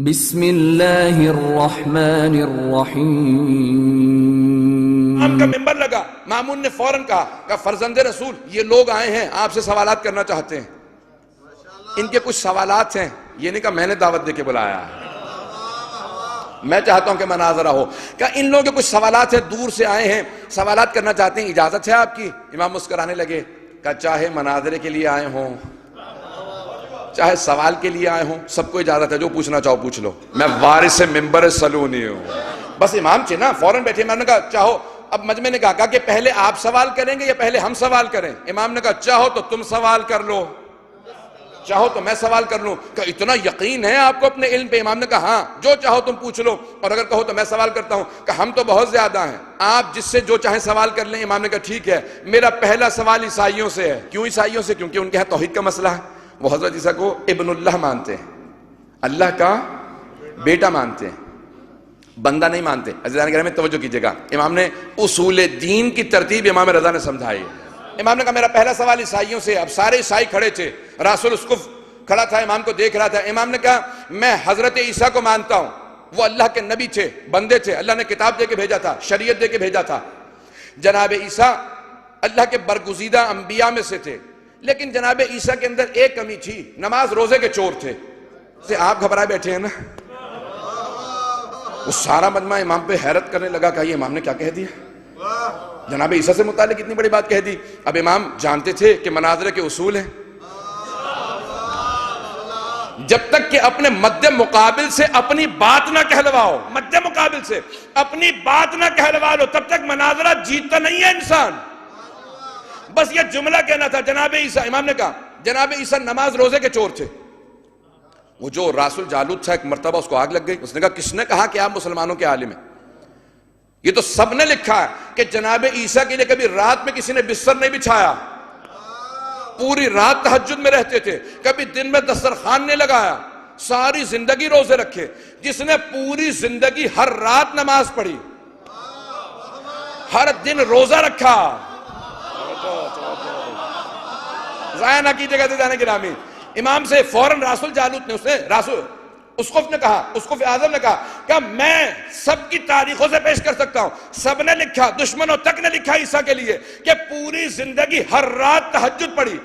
بسم اللہ الرحمن الرحیم۔ امام کا ممبر لگا، مامون نے فوراً کہا فرزند رسول یہ لوگ آئے ہیں آپ سے سوالات کرنا چاہتے ہیں، ان کے کچھ سوالات ہیں۔ یہ نہیں کہا میں نے دعوت دے کے بلایا ہے، میں چاہتا ہوں کہ مناظرہ ہو۔ کہا ان لوگوں کے کچھ سوالات ہیں، دور سے آئے ہیں، سوالات کرنا چاہتے ہیں، اجازت ہے آپ کی؟ امام مسکرانے لگے، کہا چاہے مناظرے کے لیے آئے ہوں چاہے سوال کے لیے آئے ہوں، سب کو اجازت ہے، جو پوچھنا چاہو پوچھ لو، میں وارث ممبر سلونی ہوں۔ بس امام چنا فوراً بیٹھے، امام نے کہا چاہو، اب مجمع نے کہا کہ پہلے آپ سوال کریں گے یا پہلے ہم سوال کریں؟ امام نے کہا چاہو تو تم سوال کر لو، چاہو تو میں سوال کر لوں۔ کہ اتنا یقین ہے آپ کو اپنے علم پہ؟ امام نے کہا ہاں، جو چاہو تم پوچھ لو، اور اگر کہو تو میں سوال کرتا ہوں۔ کہ ہم تو بہت زیادہ ہیں، آپ جس سے جو چاہیں سوال کر لیں۔ امام نے کہا ٹھیک ہے، میرا پہلا سوال عیسائیوں سے ہے۔ کیوں عیسائیوں سے؟ کیونکہ ان کے ہاں توحید کا مسئلہ ہے، وہ حضرت عیسیٰ کو ابن اللہ مانتے ہیں، اللہ کا بیٹا مانتے ہیں، بندہ نہیں مانتے۔ عزیزان گرامی توجہ کیجئے گا، امام نے اصول دین کی ترتیب امام رضا نے سمجھائی۔ امام نے کہا میرا پہلا سوال عیسائیوں سے۔ اب سارے عیسائی کھڑے تھے، رسول اسقف کھڑا تھا، امام کو دیکھ رہا تھا۔ امام نے کہا میں حضرت عیسیٰ کو مانتا ہوں، وہ اللہ کے نبی تھے، بندے تھے، اللہ نے کتاب دے کے بھیجا تھا، شریعت دے کے بھیجا تھا۔ جناب عیسیٰ اللہ کے برگزیدہ انبیاء میں سے تھے، لیکن جناب عیسیٰ کے اندر ایک کمی تھی، نماز روزے کے چور تھے۔ آپ گھبرائے بیٹھے ہیں نا؟ وہ سارا مجمع امام پہ حیرت کرنے لگا کہ یہ امام نے کیا کہہ دیا، جناب عیسیٰ سے متعلق اتنی بڑی بات کہہ دی۔ اب امام جانتے تھے کہ مناظرے کے اصول ہیں، جب تک کہ اپنے مد مقابل سے اپنی بات نہ کہلواؤ، مد مقابل سے اپنی بات نہ کہلوا لو، تب تک مناظرہ جیتتا نہیں ہے انسان۔ بس یہ جملہ کہنا تھا، جناب عیسیٰ، امام نے کہا جناب عیسیٰ نماز روزے کے چور تھے۔ وہ جو رسول جالوت تھا، ایک مرتبہ اس کو آگ لگ گئی، اس نے کہا کس نے کہا کہ آپ مسلمانوں کے عالم ہیں؟ یہ تو سب نے لکھا ہے کہ جناب عیسیٰ کے لیے کبھی رات میں کسی نے بستر نہیں بچھایا، پوری رات تہجد میں رہتے تھے، کبھی دن میں دسترخوان نہیں لگایا، ساری زندگی روزے رکھے۔ جس نے پوری زندگی ہر رات نماز پڑھی، ہر دن روزہ رکھا، ضائع نہ کی جگہ سے جانے کی رامی۔ امام سے فوراً رسول جالوت نے اسقف نے کہا، اسقف اعظم نے کہا کہ میں سب کی تاریخوں سے پیش کر سکتا ہوں، سب نے لکھا، دشمنوں تک نے لکھا عیسیٰ کے لیے کہ پوری زندگی ہر رات تہجد پڑھی،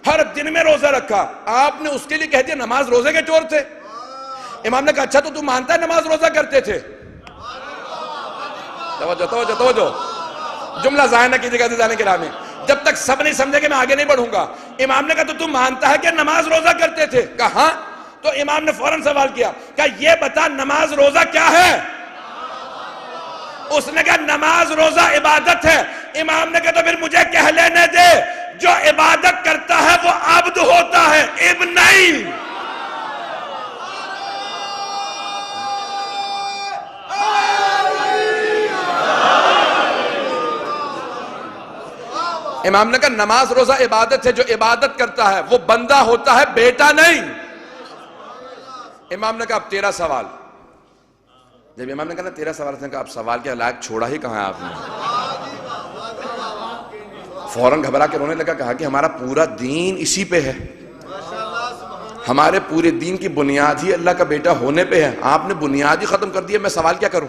ہر دن میں روزہ رکھا، آپ نے اس کے لیے کہہ دیا نماز روزے کے چور تھے۔ امام نے کہا اچھا تو تم مانتا ہے نماز روزہ کرتے تھے؟ توجہ توجہ توجہ، جملہ ضائع نہ کیجیے گا جانے کے رامی، جب تک سب نہیں سمجھے کہ میں آگے نہیں بڑھوں گا۔ امام نے کہا تو تم مانتا ہے کہ نماز روزہ کرتے تھے؟ کہا ہاں۔ تو امام نے فوراً سوال کیا کہ یہ بتا نماز روزہ کیا ہے؟ اس نے کہا نماز روزہ عبادت ہے۔ امام نے کہا تو پھر مجھے کہہ لینے دے، جو عبادت کرتا ہے وہ عبد ہوتا ہے، ابن نہیں۔ امام نے کہا نماز روزہ عبادت ہے، جو عبادت کرتا ہے وہ بندہ ہوتا ہے، بیٹا نہیں۔ امام نے کہا اب تیرا سوال۔ جب امام نے کہا نا تیرا سوال، نے کہا اب سوال کے لائق چھوڑا ہی کہاں ہے آپ نے؟ فوراً گھبرا کے رونے لگا، کہا کہ ہمارا پورا دین اسی پہ ہے، ہمارے پورے دین کی بنیاد ہی اللہ کا بیٹا ہونے پہ ہے، آپ نے بنیاد ہی ختم کر دی ہے، میں سوال کیا کروں؟